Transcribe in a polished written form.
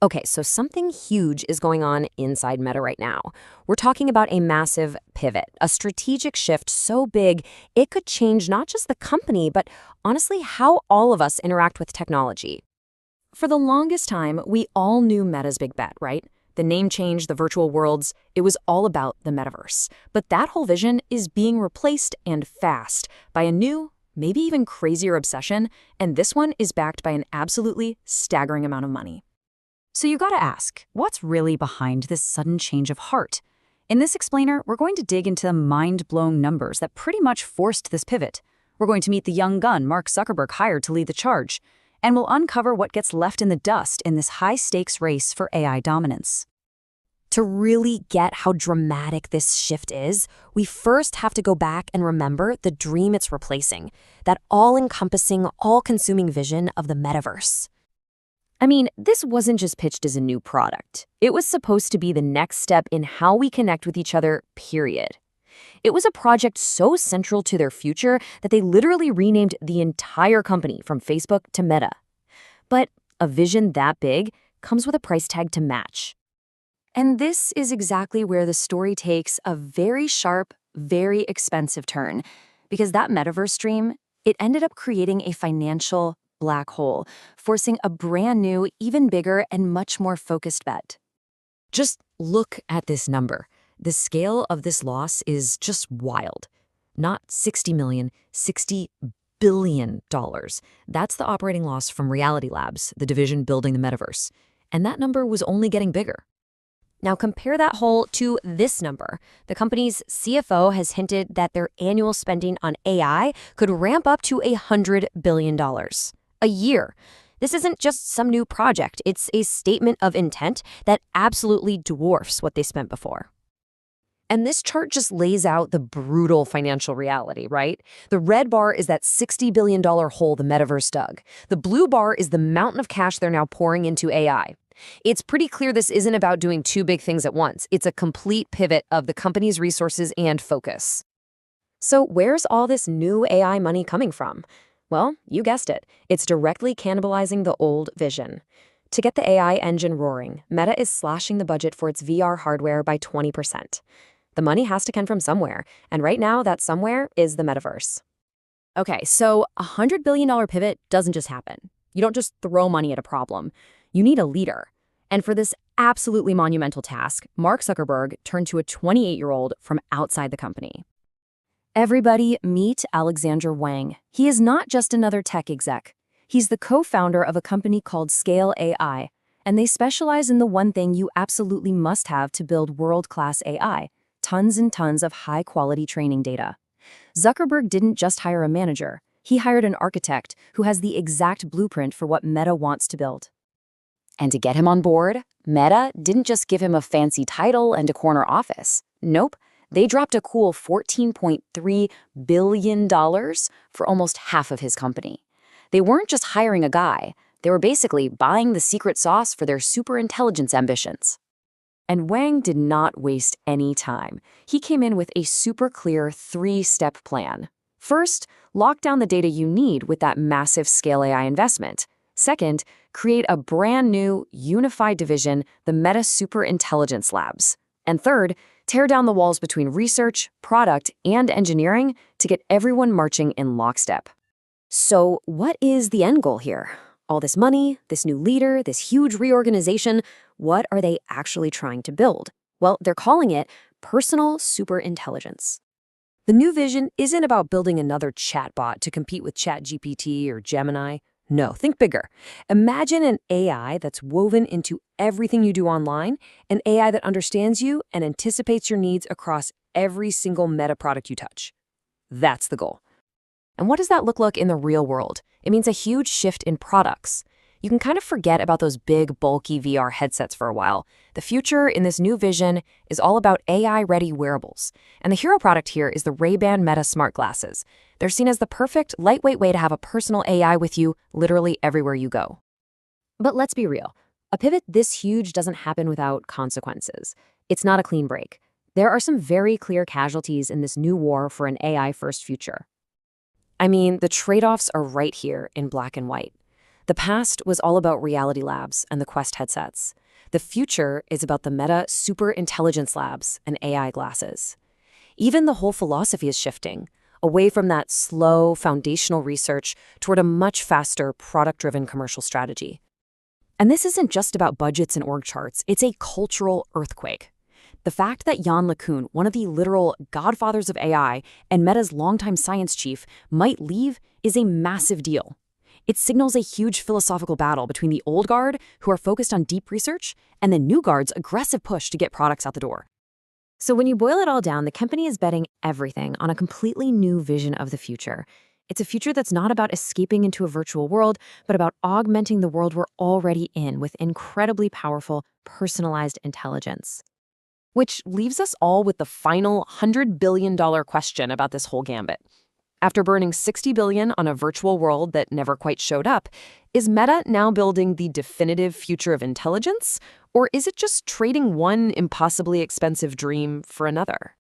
Okay, so something huge is going on inside Meta right now. We're talking about a massive pivot, a strategic shift so big it could change not just the company, but honestly, how all of us interact with technology. For the longest time, we all knew Meta's big bet, right? The name change, the virtual worlds, it was all about the metaverse. But that whole vision is being replaced and fast by a new, maybe even crazier obsession, and this one is backed by an absolutely staggering amount of money. So you gotta ask, what's really behind this sudden change of heart? In this explainer, we're going to dig into the mind-blowing numbers that pretty much forced this pivot. We're going to meet the young gun Mark Zuckerberg hired to lead the charge, and we'll uncover what gets left in the dust in this high-stakes race for AI dominance. To really get how dramatic this shift is, we first have to go back and remember the dream it's replacing, that all-encompassing, all-consuming vision of the metaverse. I mean, this wasn't just pitched as a new product. It was supposed to be the next step in how we connect with each other, period. It was a project so central to their future that they literally renamed the entire company from Facebook to Meta. But a vision that big comes with a price tag to match. And this is exactly where the story takes a very sharp, very expensive turn, because that metaverse dream, it ended up creating a financial black hole, forcing a brand new, even bigger, and much more focused bet. Just look at this number. The scale of this loss is just wild. Not 60 million, $60 billion. That's the operating loss from Reality Labs, the division building the metaverse. And that number was only getting bigger. Now compare that hole to this number. The company's CFO has hinted that their annual spending on AI could ramp up to $100 billion a year. This isn't just some new project. It's a statement of intent that absolutely dwarfs what they spent before. And this chart just lays out the brutal financial reality, right? The red bar is that $60 billion hole the metaverse dug. The blue bar is the mountain of cash they're now pouring into AI. It's pretty clear this isn't about doing two big things at once. It's a complete pivot of the company's resources and focus. So where's all this new AI money coming from? Well, you guessed it. It's directly cannibalizing the old vision. To get the AI engine roaring, Meta is slashing the budget for its VR hardware by 20%. The money has to come from somewhere, and right now that somewhere is the metaverse. Okay, so a $100 billion pivot doesn't just happen. You don't just throw money at a problem. You need a leader. And for this absolutely monumental task, Mark Zuckerberg turned to a 28-year-old from outside the company. Everybody meet Alexandr Wang. He is not just another tech exec. He's the co-founder of a company called Scale AI, and they specialize in the one thing you absolutely must have to build world-class AI, tons and tons of high-quality training data. Zuckerberg didn't just hire a manager. He hired an architect who has the exact blueprint for what Meta wants to build. And to get him on board, Meta didn't just give him a fancy title and a corner office. Nope. They dropped a cool $14.3 billion for almost half of his company. They weren't just hiring a guy. They were basically buying the secret sauce for their superintelligence ambitions. And Wang did not waste any time. He came in with a super clear three-step plan. First, lock down the data you need with that massive Scale AI investment. Second, create a brand new, unified division, the Meta Superintelligence Labs. And third, tear down the walls between research, product, and engineering to get everyone marching in lockstep. So what is the end goal here? All this money, this new leader, this huge reorganization, what are they actually trying to build? Well, they're calling it personal superintelligence. The new vision isn't about building another chatbot to compete with ChatGPT or Gemini. No, think bigger. Imagine an AI that's woven into everything you do online, an AI that understands you and anticipates your needs across every single Meta product you touch. That's the goal. And what does that look like in the real world? It means a huge shift in products. You can kind of forget about those big, bulky VR headsets for a while. The future in this new vision is all about AI-ready wearables. And the hero product here is the Ray-Ban Meta smart glasses. They're seen as the perfect, lightweight way to have a personal AI with you literally everywhere you go. But let's be real. A pivot this huge doesn't happen without consequences. It's not a clean break. There are some very clear casualties in this new war for an AI-first future. I mean, the trade-offs are right here in black and white. The past was all about reality labs and the Quest headsets. The future is about the Meta Superintelligence labs and AI glasses. Even the whole philosophy is shifting, away from that slow, foundational research toward a much faster, product-driven commercial strategy. And this isn't just about budgets and org charts, it's a cultural earthquake. The fact that Jan LeCun, one of the literal godfathers of AI and Meta's longtime science chief, might leave is a massive deal. It signals a huge philosophical battle between the old guard, who are focused on deep research, and the new guard's aggressive push to get products out the door. So when you boil it all down, the company is betting everything on a completely new vision of the future. It's a future that's not about escaping into a virtual world, but about augmenting the world we're already in with incredibly powerful, personalized intelligence. Which leaves us all with the final $100 billion question about this whole gambit. After burning $60 billion on a virtual world that never quite showed up, is Meta now building the definitive future of intelligence? Or is it just trading one impossibly expensive dream for another?